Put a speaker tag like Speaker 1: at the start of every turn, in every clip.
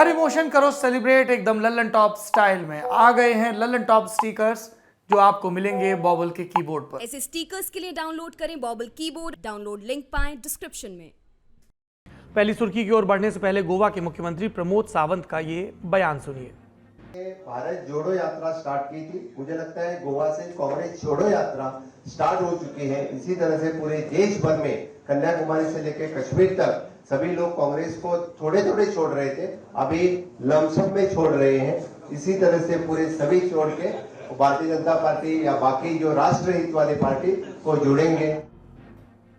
Speaker 1: हर emotion करो celebrate एकदम Lallan top style में। आ गए हैं लल्लन टॉप स्टिकर्स जो आपको मिलेंगे बॉबल के कीबोर्ड पर।
Speaker 2: ऐसे स्टिकर्स के लिए डाउनलोड करें बॉबल कीबोर्ड। डाउनलोड लिंक पाएं डिस्क्रिप्शन में।
Speaker 1: पहली सुर्खी की ओर बढ़ने से पहले गोवा के मुख्यमंत्री प्रमोद सावंत का ये बयान सुनिए।
Speaker 3: भारत जोड़ो यात्रा स्टार्ट की थी। मुझे लगता है गोवा से कांग्रेस छोड़ो यात्रा स्टार्ट हो चुकी है। इसी तरह से पूरे देश भर में कन्याकुमारी से लेकर कश्मीर तक सभी लोग कांग्रेस को थोड़े थोड़े छोड़ रहे थे, अभी लमसम में छोड़ रहे हैं। इसी तरह से पूरे सभी छोड़ के भारतीय जनता पार्टी या बाकी जो राष्ट्रहित वाली पार्टी को जुड़ेंगे।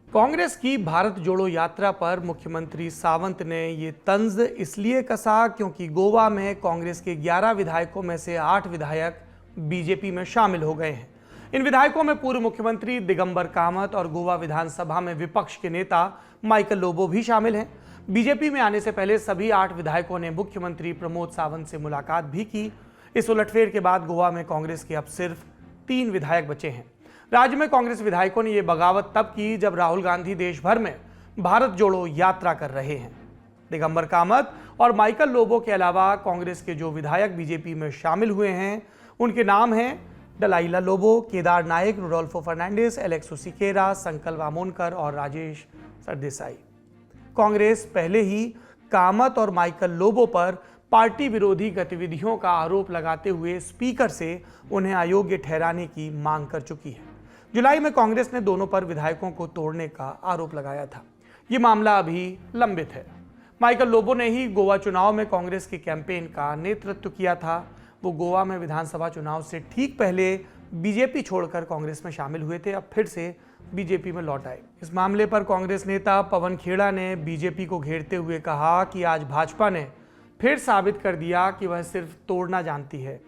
Speaker 1: कांग्रेस की भारत जोड़ो यात्रा पर मुख्यमंत्री सावंत ने ये तंज इसलिए कसा क्योंकि गोवा में कांग्रेस के 11 विधायकों में से 8 विधायक बीजेपी में शामिल हो गए हैं। इन विधायकों में पूर्व मुख्यमंत्री दिगंबर कामत और गोवा विधानसभा में विपक्ष के नेता माइकल लोबो भी शामिल हैं। बीजेपी में आने से पहले सभी 8 विधायकों ने मुख्यमंत्री प्रमोद सावंत से मुलाकात भी की। इस उलटफेर के बाद गोवा में कांग्रेस के अब सिर्फ 3 विधायक बचे हैं। राज्य में कांग्रेस विधायकों ने यह बगावत तब की जब राहुल गांधी देश भर में भारत जोड़ो यात्रा कर रहे हैं। दिगंबर कामत और माइकल लोबो के अलावा कांग्रेस के जो विधायक बीजेपी में शामिल हुए हैं उनके नाम हैं दलाइला लोबो, केदार नायक, रुडोल्फो फर्नांडिस, एलेक्सो सिकेरा, संकल्प आमोनकर और राजेश सरदेसाई। कांग्रेस पहले ही कामत और माइकल लोबो पर पार्टी विरोधी गतिविधियों का आरोप लगाते हुए स्पीकर से उन्हें अयोग्य ठहराने की मांग कर चुकी है। जुलाई में कांग्रेस ने दोनों पर विधायकों को तोड़ने का आरोप लगाया था। ये मामला अभी लंबित है। माइकल लोबो ने ही गोवा चुनाव में कांग्रेस के कैंपेन का नेतृत्व किया था। वो गोवा में विधानसभा चुनाव से ठीक पहले बीजेपी छोड़कर कांग्रेस में शामिल हुए थे, अब फिर से बीजेपी में लौट आए। इस मामले पर कांग्रेस नेता पवन खेड़ा ने बीजेपी को घेरते हुए कहा कि आज भाजपा ने फिर साबित कर दिया कि वह सिर्फ तोड़ना जानती है।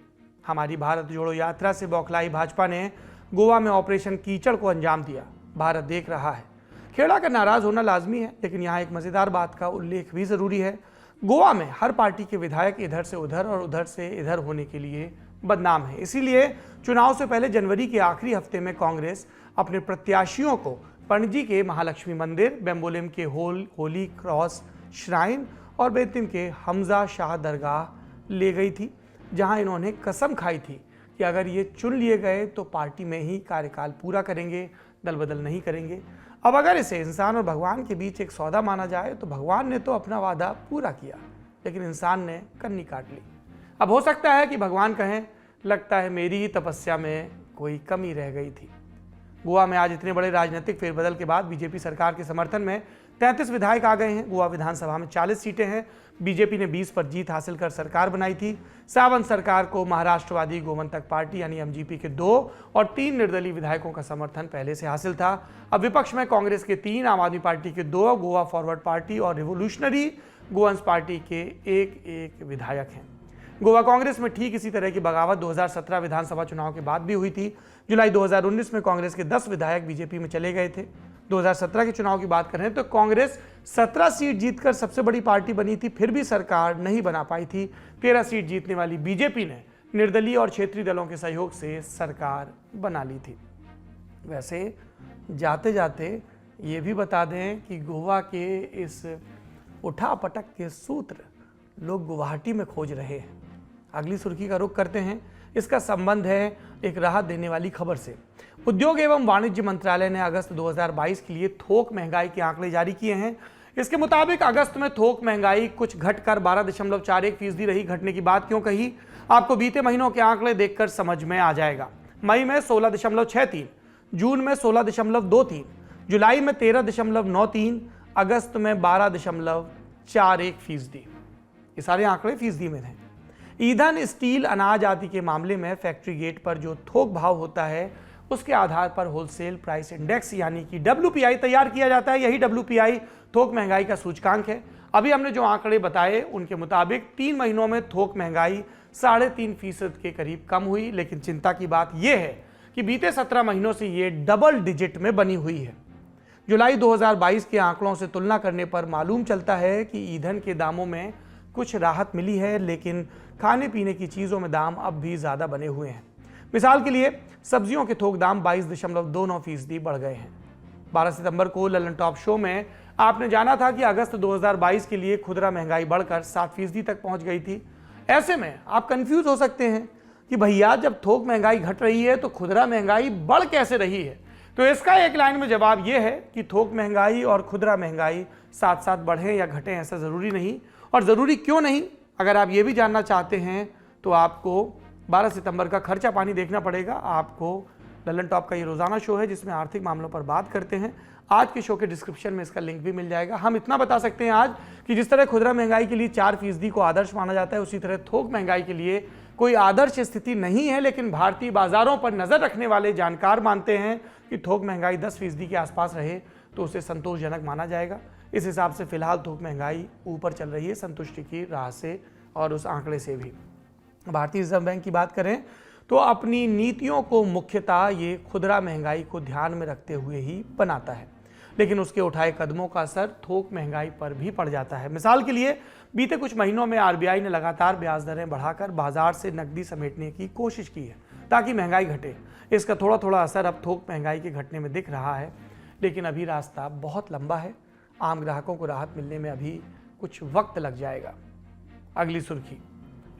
Speaker 1: हमारी भारत जोड़ो यात्रा से बौखलाई भाजपा ने गोवा में ऑपरेशन कीचड़ को अंजाम दिया। भारत देख रहा है। खेड़ा का नाराज होना लाजमी है, लेकिन यहाँ एक मजेदार बात का उल्लेख भी जरूरी है। गोवा में हर पार्टी के विधायक इधर से उधर और उधर से इधर होने के लिए बदनाम है। इसीलिए चुनाव से पहले जनवरी के आखिरी हफ्ते में कांग्रेस अपने प्रत्याशियों को पणजी के महालक्ष्मी मंदिर, बेम्बोलिम के होली क्रॉस श्राइन और बेतिम के हमजा शाह दरगाह ले गई थी, जहां इन्होंने कसम खाई थी कि अगर ये चुन लिए गए तो पार्टी में ही कार्यकाल पूरा करेंगे, दल बदल नहीं करेंगे। अब अगर इसे इंसान और भगवान के बीच एक सौदा माना जाए तो भगवान ने तो अपना वादा पूरा किया, लेकिन इंसान ने कन्नी काट ली। अब हो सकता है कि भगवान कहें, लगता है मेरी ही तपस्या में कोई कमी रह गई थी। गोवा में आज इतने बड़े राजनीतिक फेरबदल के बाद बीजेपी सरकार के समर्थन में 33 विधायक आ गए हैं। गोवा विधानसभा में 40 सीटें हैं। बीजेपी ने 20 पर जीत हासिल कर सरकार बनाई थी। सावंत सरकार को महाराष्ट्रवादी गोमंतक पार्टी यानी एमजीपी के 2 और 3 निर्दलीय विधायकों का समर्थन पहले से हासिल था। अब विपक्ष में कांग्रेस के 3, आम आदमी पार्टी के 2, गोवा फॉरवर्ड पार्टी और रिवोल्यूशनरी गोवंस पार्टी के 1 विधायक हैं। गोवा कांग्रेस में ठीक इसी तरह की बगावत 2017 विधानसभा चुनाव के बाद भी हुई थी। जुलाई 2019 में कांग्रेस के 10 विधायक बीजेपी में चले गए थे। 2017 के चुनाव की बात करें तो कांग्रेस 17 सीट जीतकर सबसे बड़ी पार्टी बनी थी, फिर भी सरकार नहीं बना पाई थी। 13 सीट जीतने वाली बीजेपी ने निर्दलीय और क्षेत्रीय दलों के सहयोग से सरकार बना ली थी। वैसे जाते जाते ये भी बता दें कि गोवा के इस उठापटक के सूत्र लोग गुवाहाटी में खोज रहे हैं। अगली सुर्खी का रुख करते हैं। इसका संबंध है एक राहत देने वाली खबर से। उद्योग एवं वाणिज्य मंत्रालय ने अगस्त 2022 के लिए थोक महंगाई के आंकड़े जारी किए हैं। इसके मुताबिक अगस्त में थोक महंगाई कुछ घटकर 12.41% रही। घटने की बात क्यों कही, आपको बीते महीनों के आंकड़े देखकर समझ में आ जाएगा। मई में 16.63, जून में 16.23, जुलाई में 13.93, अगस्त में 12.41%। ये सारे आंकड़े फीसदी में हैं। ईंधन, स्टील, अनाज आदि के मामले में फैक्ट्री गेट पर जो थोक भाव होता है उसके आधार पर होलसेल प्राइस इंडेक्स यानी कि WPI तैयार किया जाता है। यही WPI थोक महंगाई का सूचकांक है। अभी हमने जो आंकड़े बताए उनके मुताबिक 3 महीनों में थोक महंगाई 3.5% के करीब कम हुई, लेकिन चिंता की बात यह है कि बीते 17 महीनों से ये डबल डिजिट में बनी हुई है। जुलाई 2022 के आंकड़ों से तुलना करने पर मालूम चलता है कि ईंधन के दामों में कुछ राहत मिली है, लेकिन खाने पीने की चीज़ों में दाम अब भी ज़्यादा बने हुए हैं। मिसाल के लिए सब्जियों के थोक दाम 22.29% बढ़ गए हैं। 12 सितंबर को लल्लन टॉप शो में आपने जाना था कि अगस्त 2022 के लिए खुदरा महंगाई बढ़कर 7% तक पहुंच गई थी। ऐसे में आप कंफ्यूज हो सकते हैं कि भैया जब थोक महंगाई घट रही है तो खुदरा महंगाई बढ़ कैसे रही है। तो इसका एक लाइन में जवाब यह है कि थोक महंगाई और खुदरा महंगाई साथ साथ बढ़ें या घटें ऐसा ज़रूरी नहीं। और ज़रूरी क्यों नहीं, अगर आप ये भी जानना चाहते हैं तो आपको 12 सितंबर का खर्चा पानी देखना पड़ेगा। आपको ललन टॉप का ये रोज़ाना शो है जिसमें आर्थिक मामलों पर बात करते हैं। आज के शो के डिस्क्रिप्शन में इसका लिंक भी मिल जाएगा। हम इतना बता सकते हैं आज कि जिस तरह खुदरा महंगाई के लिए 4% को आदर्श माना जाता है, उसी तरह थोक महंगाई के लिए कोई आदर्श स्थिति नहीं है, लेकिन भारतीय बाजारों पर नजर रखने वाले जानकार मानते हैं कि थोक महंगाई 10% के आसपास रहे तो उसे संतोषजनक माना जाएगा। इस हिसाब से फिलहाल थोक महंगाई ऊपर चल रही है संतुष्टि की राह से और उस आंकड़े से भी। भारतीय रिजर्व बैंक की बात करें तो अपनी नीतियों को मुख्यतः ये खुदरा महंगाई को ध्यान में रखते हुए ही बनाता है, लेकिन उसके उठाए कदमों का असर थोक महंगाई पर भी पड़ जाता है। मिसाल के लिए बीते कुछ महीनों में आरबीआई ने लगातार ब्याज दरें बढ़ाकर बाजार से नकदी समेटने की कोशिश की है ताकि महंगाई घटे। इसका थोड़ा थोड़ा असर अब थोक महंगाई के घटने में दिख रहा है, लेकिन अभी रास्ता बहुत लंबा है। आम ग्राहकों को राहत मिलने में अभी कुछ वक्त लग जाएगा। अगली सुर्खी,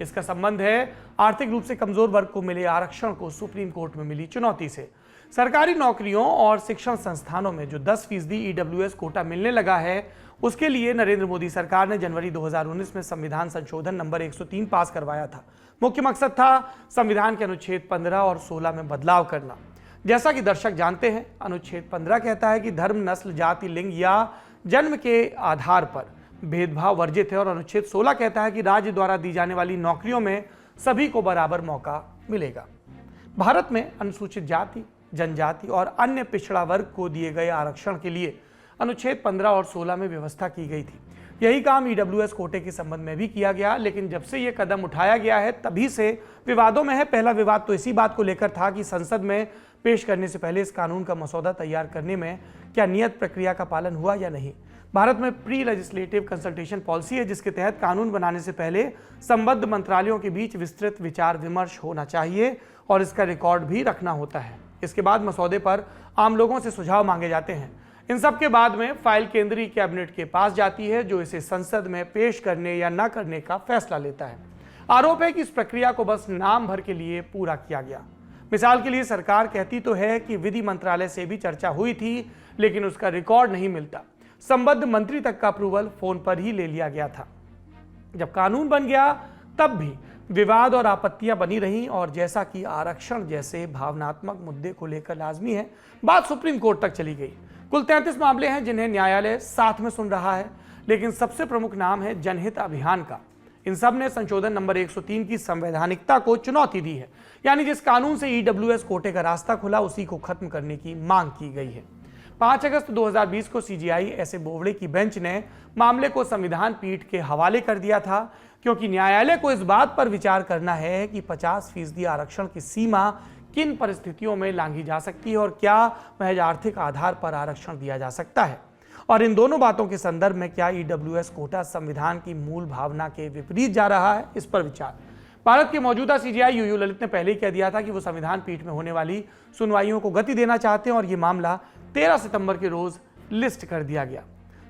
Speaker 1: इसका संबंध है आर्थिक रूप से कमजोर वर्ग को मिले आरक्षण को सुप्रीम कोर्ट में मिली चुनौती से। सरकारी नौकरियों और शिक्षण संस्थानों में जो 10% ईडब्ल्यूएस कोटा मिलने लगा है, उसके लिए नरेंद्र मोदी सरकार ने जनवरी 2019 में संविधान संशोधन नंबर 103 पास करवाया था। मुख्य मकसद था संविधान के अनुच्छेद 15 और 16 में बदलाव करना। जैसा कि दर्शक जानते हैं, अनुच्छेद 15 कहता है कि धर्म, नस्ल, जाति, लिंग या जन्म के आधार पर भेदभाव वर्जित है और अनुच्छेद 16 कहता है कि राज्य द्वारा दी जाने वाली नौकरियों में सभी को बराबर मौका मिलेगा। भारत में अनुसूचित जाति, जनजाति और अन्य पिछड़ा वर्ग को दिए गए आरक्षण के लिए अनुच्छेद 15 और 16 में व्यवस्था की गई थी। यही काम ईडब्ल्यूएस कोटे के संबंध में भी किया गया, लेकिन जब से यह कदम उठाया गया है तभी से विवादों में है। पहला विवाद तो इसी बात को लेकर था कि संसद में पेश करने से पहले इस कानून का मसौदा तैयार करने में क्या नियत प्रक्रिया का पालन हुआ या नहीं। भारत में प्री लेजिस्लेटिव कंसल्टेशन पॉलिसी है, जिसके तहत कानून बनाने से पहले संबद्ध मंत्रालयों के बीच विस्तृत विचार विमर्श होना चाहिए और इसका रिकॉर्ड भी रखना होता है। इसके बाद मसौदे पर आम लोगों से सुझाव मांगे जाते हैं। इन सब के बाद में फाइल केंद्रीय कैबिनेट के पास जाती है, जो इसे संसद में पेश करने या न करने का फैसला लेता है। आरोप है कि इस प्रक्रिया को बस नाम भर के लिए पूरा किया गया। मिसाल के लिए सरकार कहती तो है कि विधि मंत्रालय से भी चर्चा हुई थी, लेकिन उसका रिकॉर्ड नहीं मिलता। संबद्ध मंत्री तक का अप्रूवल फोन पर ही ले लिया गया था। जब कानून बन गया तब भी विवाद और आपत्तियां बनी रहीं, और जैसा कि आरक्षण जैसे भावनात्मक मुद्दे को लेकर लाजमी है, बात सुप्रीम कोर्ट तक चली गई। कुल 33 मामले हैं जिन्हें न्यायालय साथ में सुन रहा है, लेकिन सबसे प्रमुख नाम है जनहित अभियान का। इन सब ने संशोधन नंबर 103 की संवैधानिकता को चुनौती दी है, यानी जिस कानून से ईडब्ल्यूएस कोटे का रास्ता खुला उसी को खत्म करने की मांग की गई है। 5 अगस्त 2020 को सीजीआई एस ए बोबड़े की बेंच ने मामले को संविधान पीठ के हवाले कर दिया था, क्योंकि न्यायालय को इस बात पर विचार करना है कि 50% आरक्षण की सीमा किन परिस्थितियों में लांघी जा सकती है और क्या महज आर्थिक आधार पर आरक्षण दिया जा सकता है, और इन दोनों बातों के संदर्भ में क्या ईडब्ल्यूएस कोटा संविधान की मूल भावना के विपरीत जा रहा है, इस पर विचार। भारत के मौजूदा सीजीआई यूयू ललित ने पहले ही कह दिया था कि वो संविधान पीठ में होने वाली सुनवाइयों को गति देना चाहते हैं, और ये मामला 13 सितंबर के रोज लिस्ट कर दिया गया।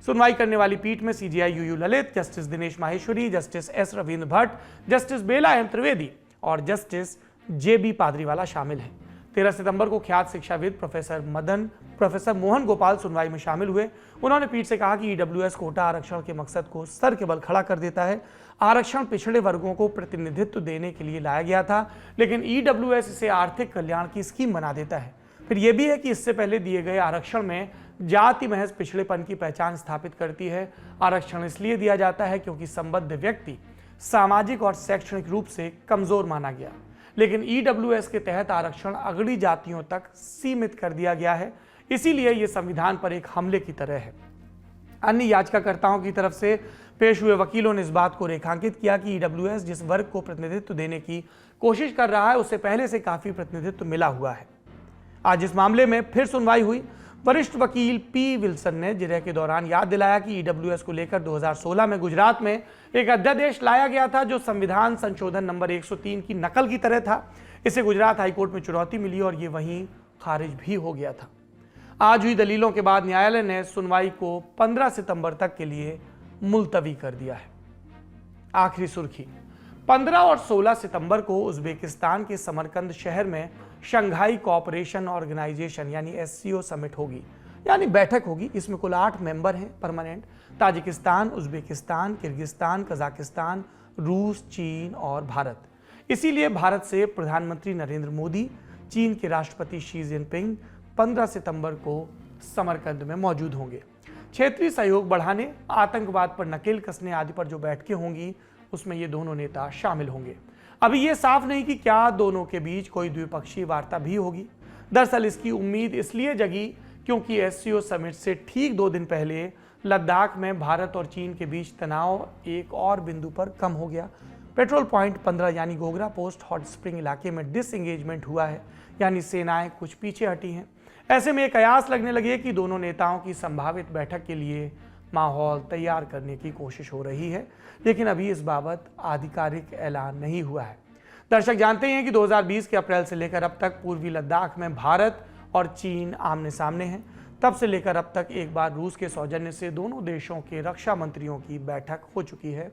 Speaker 1: सुनवाई करने वाली पीठ में CJI UU Lalit, justice Dinesh Maheshwari, justice S Ravindra Bhat, justice Bela M Trivedi और जस्टिस जेबी पादरीवाला शामिल हैं। 13 सितंबर को ख्यात शिक्षाविद प्रोफेसर मोहन गोपाल सुनवाई में शामिल हुए। उन्होंने पीठ से कहा कि ईडब्ल्यूएस कोटा आरक्षण के मकसद को सर के बल खड़ा कर देता है। आरक्षण पिछड़े वर्गों को प्रतिनिधित्व देने के लिए लाया गया था, लेकिन ईडब्ल्यूएस इसे आर्थिक कल्याण की स्कीम बना देता है। फिर यह भी है कि इससे पहले दिए गए आरक्षण में जाति महज पिछड़ेपन की पहचान स्थापित करती है। आरक्षण इसलिए दिया जाता है क्योंकि संबद्ध व्यक्ति सामाजिक और शैक्षणिक रूप से कमजोर माना गया, लेकिन ईडब्ल्यूएस के तहत आरक्षण अगड़ी जातियों तक सीमित कर दिया गया है। इसीलिए यह संविधान पर एक हमले की तरह है। अन्य याचिकाकर्ताओं की तरफ से पेश हुए वकीलों ने इस बात को रेखांकित किया कि ईडब्ल्यूएस जिस वर्ग को प्रतिनिधित्व देने की कोशिश कर रहा है, उससे पहले से काफी प्रतिनिधित्व मिला हुआ है। आज इस मामले में फिर सुनवाई हुई। वरिष्ठ वकील पी विल्सन ने जिरह के दौरान याद दिलाया कि ईडब्ल्यूएस को लेकर 2016 में गुजरात में एक अध्यादेश लाया गया था, जो संविधान संशोधन नंबर 103 की नकल की तरह था। इसे गुजरात हाईकोर्ट में चुनौती मिली और ये वहीं खारिज भी हो गया था। आज हुई दलीलों के बाद न्यायालय ने सुनवाई को 15 सितंबर तक के लिए मुलतवी कर दिया है। आखिरी सुर्खी, 15 और 16 सितंबर को उज्बेकिस्तान के समरकंद शहर में शंघाई कोऑपरेशन ऑर्गेनाइजेशन यानी एससीओ समिट होगी, यानी बैठक होगी। इसमें कुल 8 मेंबर हैं permanent, Tajikistan, Uzbekistan, Kyrgyzstan, Kazakhstan, रूस, चीन और भारत। इसीलिए भारत से प्रधानमंत्री नरेंद्र मोदी, चीन के राष्ट्रपति शी जिनपिंग 15 सितंबर को समरकंद में मौजूद होंगे। क्षेत्रीय सहयोग बढ़ाने, आतंकवाद पर नकेल कसने आदि पर जो बैठकें होंगी उसमें ये दोनों नेता शामिल होंगे। अभी ये साफ नहीं कि क्या दोनों के बीच कोई द्विपक्षीय वार्ता भी होगी। दरअसल इसकी उम्मीद इसलिए जगी क्योंकि एससीओ समिट से ठीक 2 दिन पहले लद्दाख में भारत और चीन के बीच तनाव एक और बिंदु पर कम हो गया। पेट्रोल पॉइंट 15 यानी गोगरा पोस्ट हॉट स्प्रिंग इलाके में डिसएंगेजमेंट हुआ है, यानी सेनाएं कुछ पीछे हटी हैं। ऐसे में कयास लगने लगे कि दोनों नेताओं की संभावित बैठक के लिए माहौल तैयार करने की कोशिश हो रही है, लेकिन अभी इस बाबत आधिकारिक ऐलान नहीं हुआ है। दर्शक जानते हैं कि 2020 के अप्रैल से लेकर अब तक पूर्वी लद्दाख में भारत और चीन आमने सामने हैं। तब से लेकर अब तक एक बार रूस के सौजन्य से दोनों देशों के रक्षा मंत्रियों की बैठक हो चुकी है।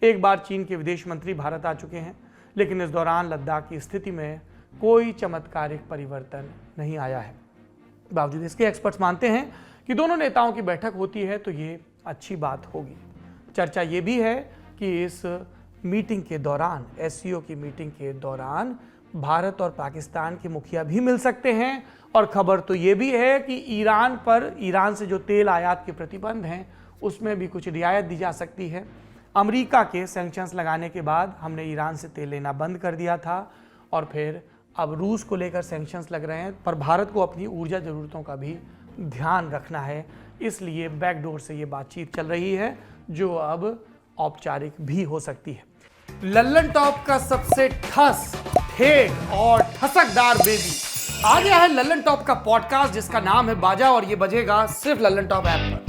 Speaker 1: एक बार चीन के विदेश मंत्री भारत आ चुके हैं, लेकिन इस दौरान लद्दाख की स्थिति में कोई चमत्कारिक परिवर्तन नहीं आया है। बावजूद इसके एक्सपर्ट्स मानते हैं कि दोनों नेताओं की बैठक होती है तो ये अच्छी बात होगी। चर्चा ये भी है कि इस मीटिंग के दौरान, एससीओ की मीटिंग के दौरान भारत और पाकिस्तान के मुखिया भी मिल सकते हैं। और खबर तो ये भी है कि ईरान से जो तेल आयात के प्रतिबंध हैं उसमें भी कुछ रियायत दी जा सकती है। अमेरिका के सैंक्शंस लगाने के बाद हमने ईरान से तेल लेना बंद कर दिया था और फिर अब रूस को लेकर सैंक्शंस लग रहे हैं, पर भारत को अपनी ऊर्जा ज़रूरतों का भी ध्यान रखना है। इसलिए बैकडोर से ये बातचीत चल रही है जो अब औपचारिक भी हो सकती है। लल्लन टॉप का सबसे ठस, ठेठ और ठसकदार बेबी आ गया है लल्लन टॉप का पॉडकास्ट जिसका नाम है बाजा, और ये बजेगा सिर्फ लल्लन टॉप ऐप पर।